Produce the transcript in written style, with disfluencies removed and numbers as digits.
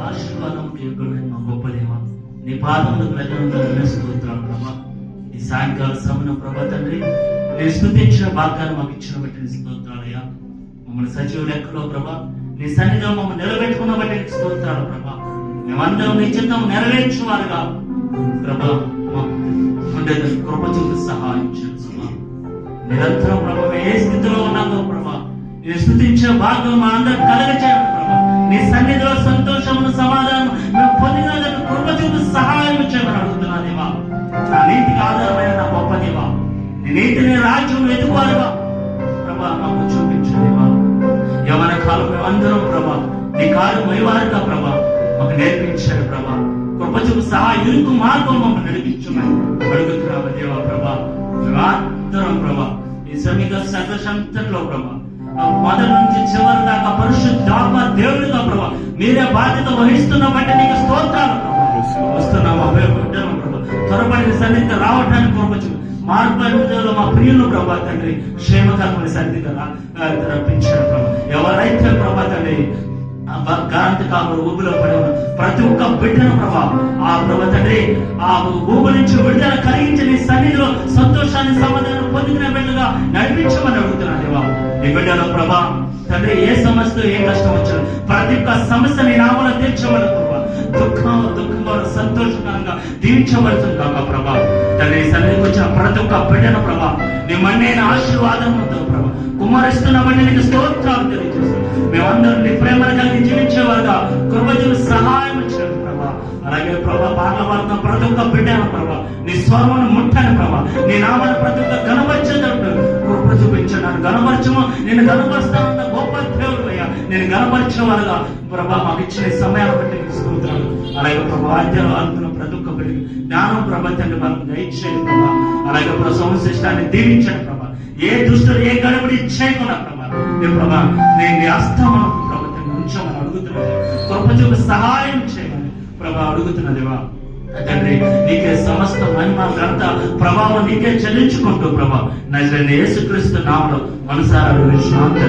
ఆశీర్వాదం యోగ్యుడైన మా గొప్ప దేవ, నీ పాదములకు ప్రజలందరూ స్తోత్రాలు ప్రభా. ఈ సాయంకాల సమయం ప్రభా తండ్రి, నేను స్తుతించిన భాగ్యాన్ని మాకు ఇచ్చిన బట్టి నీ స్తోత్రాలయ్యా. మమ్మల్ని సజీవ లెక్కలో ప్రభా నీ సన్నిధిలో మమ్మల్ని నిలబెట్టుకున్న బట్టి నీకు స్తోత్రాలు ప్రభా. మేమందరం నీ చిత్తం నెరవేర్చువారుగా ప్రభా కృప చూపి సహాయం చేస్తున్నాం. నిరంతరం ప్రభా ఏ స్థితిలో ఉన్నామో ప్రభా నేను స్తుతించే భాగ్యం మా అందరం కలగచేయండి ప్రభా. నీ సన్నిధిలో సంతోషమును సమాధానం మేము పొందిన కృప చూపి సహాయం చేయమని అడుగుతున్నా దేవా. నా నీతికి ఆధారమైన నా గొప్ప దేవా, నీ నీతిని రాజ్యం వెతుకోవాలిగా ప్రభా మాకు చూపించు దేవా. యవన కాలం మేమందరం ప్రభా నీ కాలం వైవారిగా ప్రభా మాకు నేర్పించాడు ప్రభా. కృప చూపి సహాయం ఇరుకు మార్గం మమ్మల్ని నడిపించమని అడుగుతున్నాము దేవా ప్రభా. మేమందరం ప్రభా ఈ సమీక సర్వశంతలో ప్రభా మొదటి నుంచి చివరి దాకా పరిశుద్ధాత్మ దేవుడిగా ప్రభా మీరే బాధ్యత వహిస్తున్న బట్టి నీకు స్తోత్రాలు ప్రభా. వస్తున్నాము అభయపడ్డాము ప్రభా. త్వరపడిన సన్నిధికి రావడానికి కృప చూపి మార్గంలో మా ప్రియులు ప్రభా తండ్రి క్షేమకరమైన సన్నిధిగా రప్పించాడు ప్రభా. ఎవరైతే ప్రభా తండ్రి గాంతి కాపులు ఊబిలో పడి ఉన్న ప్రతి ఒక్క బిడ్డను ప్రభా ఆ ప్రభా తండ్రి ఆ ఊబి నుంచి విడుదల కలిగించి నీ సన్నిధిలో సంతోషాన్ని సమాధానం పొందుకునే బిడ్డగా నడిపించమని అడుగుతున్నాను దేవా. నీ బిడ్డలో ప్రభా తండ్రి ఏ సమస్యలో ఏ కష్టం వచ్చినా ప్రతి ఒక్క సమస్య నీ నామలో తీర్చమని ప్రభా. దుఃఖంగా సంతోషకరంగా దీవించబడుతుంది కాక ప్రభా తండ్రి సన్నిధికి వచ్చిన ప్రతి ఒక్క బిడ్డను ప్రభా నీ మన్నైన ఆశీర్వాదంతో ప్రభా కుమారిస్తున్నామని నీకు స్తోత్రాలు తెలియజేస్తాం. మేమందరం నీ ప్రేమను కలిగి జీవించేవారుగా కృప చూపి సహాయం చేయండి ప్రభా. అలాగే ప్రభా పాటలు ప్రతి ఒక్క బిడ్డను ప్రభా నీ స్వరమును ముట్టని ప్రభా నీ నామాన్ని ప్రతి ఒక్క గణపరిచేటట్టు కృప చూపించడానికి గణపరచము నేను గణపరుస్తానన్న గొప్ప దేవుడు అయ్యా. నేను గణపరిచేవారుగా ప్రభా మాకు ఇచ్చిన సమయాన్ని బట్టి నీకు స్తోత్రాలు. అలాగే ప్రభా వాద్యాలు ఆడుతున్న ప్రతి ఒక్క బిడ్డకి జ్ఞానం ప్రపంచాన్ని మనం దయచేయండి ప్రభా. అలాగే ప్రభా శిష్టాన్ని దీవించండి ప్రభా. ఏ దుష్టులు ఏ గడబడి చేయకుండా ప్రభా నీ ప్రభా నేను నీ అస్తమను ప్రభుత్వం ఉంచమని అడుగుతున్నది. కృప చూపి సహాయం చేయమని ప్రభా అడుగుతున్నదివా తండ్రి. నీకే సమస్త మహిమ ఘనత ప్రభావం నీకే చెల్లించుకుంటూ ప్రభా నజరేయుడైన యేసుక్రీస్తు నామములో మనసారా శాంతి